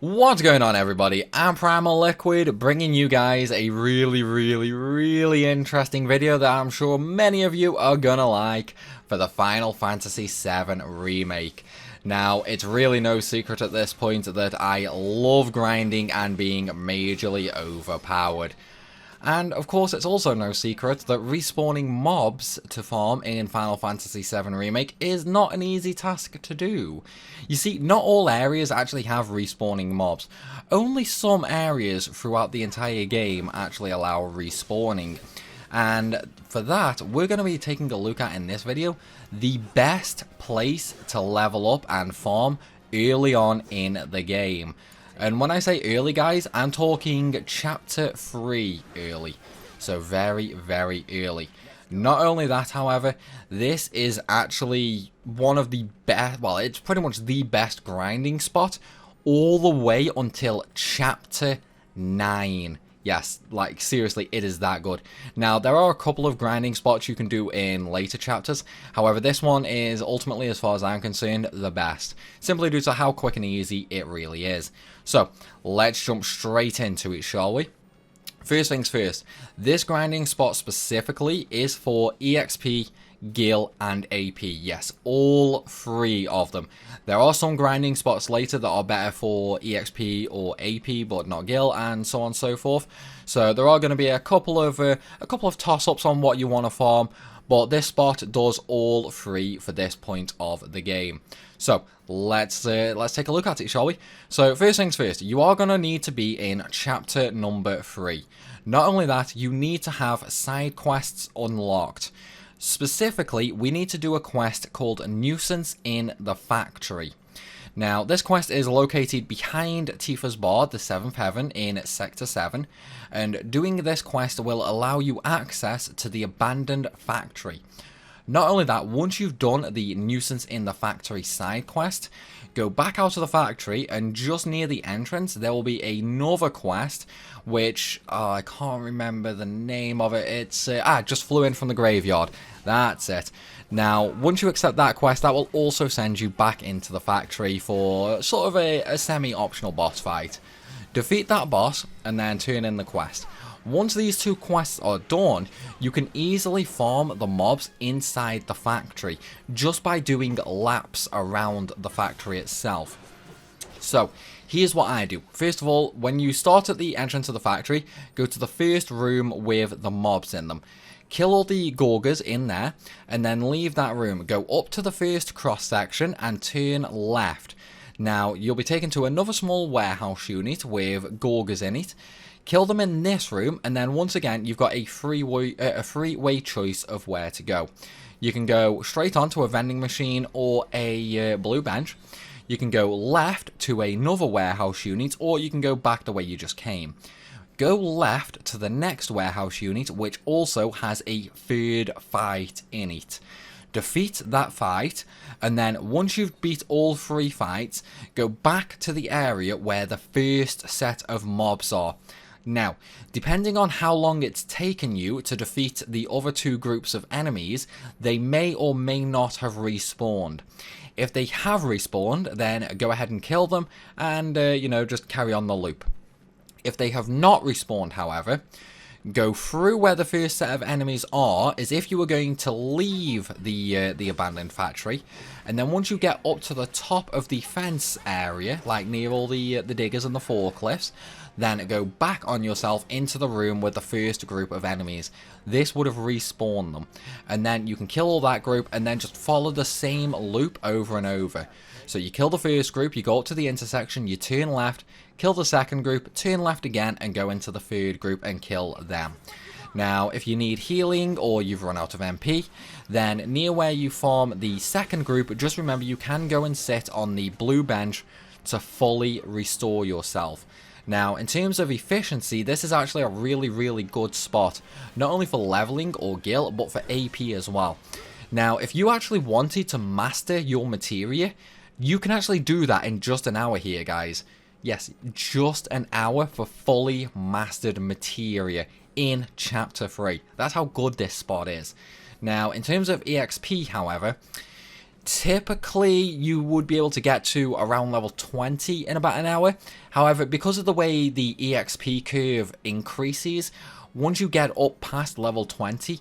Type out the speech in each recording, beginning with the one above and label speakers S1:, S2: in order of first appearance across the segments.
S1: What's going on, everybody? I'm Primal Liquid, bringing you guys a really interesting video that I'm sure many of you are gonna like for the Final Fantasy VII Remake. Now, it's really no secret at this point that I love grinding and being majorly overpowered. And of course, it's also no secret that respawning mobs to farm in Final Fantasy VII Remake is not an easy task to do. You see, not all areas actually have respawning mobs. Only some areas throughout the entire game actually allow respawning. And for that, we're going to be taking a look at in this video the best place to level up and farm early on in the game. And when I say early, guys, I'm talking chapter 3 early. So very early. Not only that, however, this is actually one of the best, well, it's pretty much the best grinding spot all the way until chapter 9. Yes, like seriously, it is that good. Now, there are a couple of grinding spots you can do in later chapters. However, this one is ultimately, as far as I'm concerned, the best. Simply due to how quick and easy it really is. So, let's jump straight into it, shall we? First things first, this grinding spot specifically is for EXP, Gil, and AP. Yes, all three of them. There are some grinding spots later that are better for EXP or AP, but not Gil, and so on and so forth. So there are going to be a couple of toss-ups on what you want to farm, but this spot does all three for this point of the game. So let's take a look at it, shall we? So first things first, you are going to need to be in chapter number 3. Not only that, you need to have side quests unlocked. Specifically, we need to do a quest called Nuisance in the Factory. Now, this quest is located behind Tifa's Bar, the 7th Heaven, in Sector 7, and doing this quest will allow you access to the abandoned factory. Not only that, once you've done the Nuisance in the Factory side quest, go back out of the factory, and just near the entrance there will be another quest which I can't remember the name of it. It's just flew in from the graveyard. That's it. Now, once you accept that quest, that will also send you back into the factory for sort of a semi-optional boss fight. Defeat that boss and then turn in the quest. Once these two quests are done, you can easily farm the mobs inside the factory just by doing laps around the factory itself. So, here's what I do. First of all, when you start at the entrance of the factory, go to the first room with the mobs in them. Kill all the Gorgas in there, and then leave that room. Go up to the first cross section and turn left. Now, you'll be taken to another small warehouse unit with Gorgas in it. Kill them in this room, and then once again, you've got a three-way choice of where to go. You can go straight onto a vending machine or a blue bench. You can go left to another warehouse unit, or you can go back the way you just came. Go left to the next warehouse unit, which also has a third fight in it. Defeat that fight, and then once you've beat all 3 fights, go back to the area where the first set of mobs are. Now, depending on how long it's taken you to defeat the other 2 groups of enemies, they may or may not have respawned. If they have respawned, then go ahead and kill them and, just carry on the loop. If they have not respawned, however, go through where the first set of enemies are as if you were going to leave the abandoned factory, and then once you get up to the top of the fence area, like near all the diggers and the forklifts, then go back on yourself into the room with the first group of enemies. This would have respawned them, and then you can kill all that group and then just follow the same loop over and over. So you kill the first group, you go up to the intersection, you turn left, kill the second group, turn left again, and go into the third group and kill them. Now, if you need healing or you've run out of MP, then near where you farm the second group, just remember you can go and sit on the blue bench to fully restore yourself. Now, in terms of efficiency, this is actually a really good spot, not only for leveling or Gil, but for AP as well. Now, if you actually wanted to master your materia, you can actually do that in just an hour here, guys. Yes, just an hour for fully mastered materia in Chapter 3. That's how good this spot is. Now, in terms of EXP, however, typically you would be able to get to around level 20 in about an hour. However, because of the way the EXP curve increases, once you get up past level 20,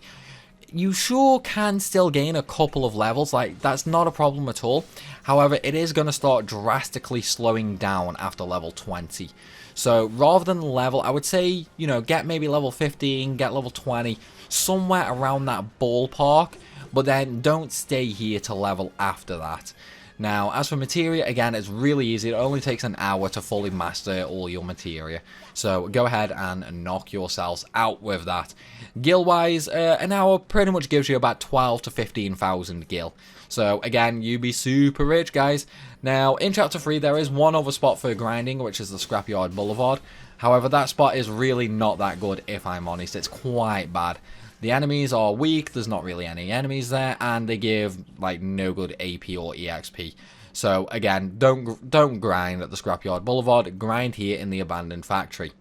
S1: you sure can still gain a couple of levels, like that's not a problem at all. However, it is going to start drastically slowing down after level 20. So rather than level, I would say, you know, get maybe level 15, get level 20, somewhere around that ballpark, but then don't stay here to level after that. Now, as for materia, again, it's really easy. It only takes an hour to fully master all your materia. So go ahead and knock yourselves out with that. Gil-wise, an hour pretty much gives you about 12 to 15,000 gil. So again, you be super rich, guys. Now, in Chapter 3, there is one other spot for grinding, which is the Scrapyard Boulevard. However, that spot is really not that good, if I'm honest. It's quite bad. The enemies are weak, there's not really any enemies there, and they give like no good AP or EXP. So again, don't grind at the Scrapyard Boulevard, grind here in the Abandoned Factory.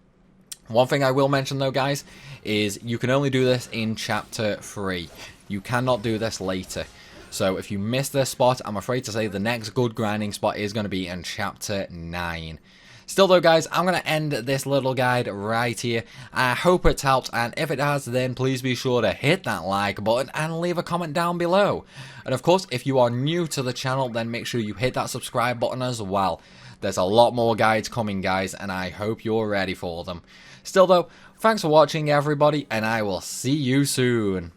S1: One thing I will mention though, guys, is you can only do this in Chapter 3. You cannot do this later. So if you miss this spot, I'm afraid to say the next good grinding spot is going to be in Chapter 9. Still though, guys, I'm going to end this little guide right here. I hope it's helped, and if it has, then please be sure to hit that like button and leave a comment down below. And of course, if you are new to the channel, then make sure you hit that subscribe button as well. There's a lot more guides coming, guys, and I hope you're ready for them. Still though, thanks for watching everybody, and I will see you soon.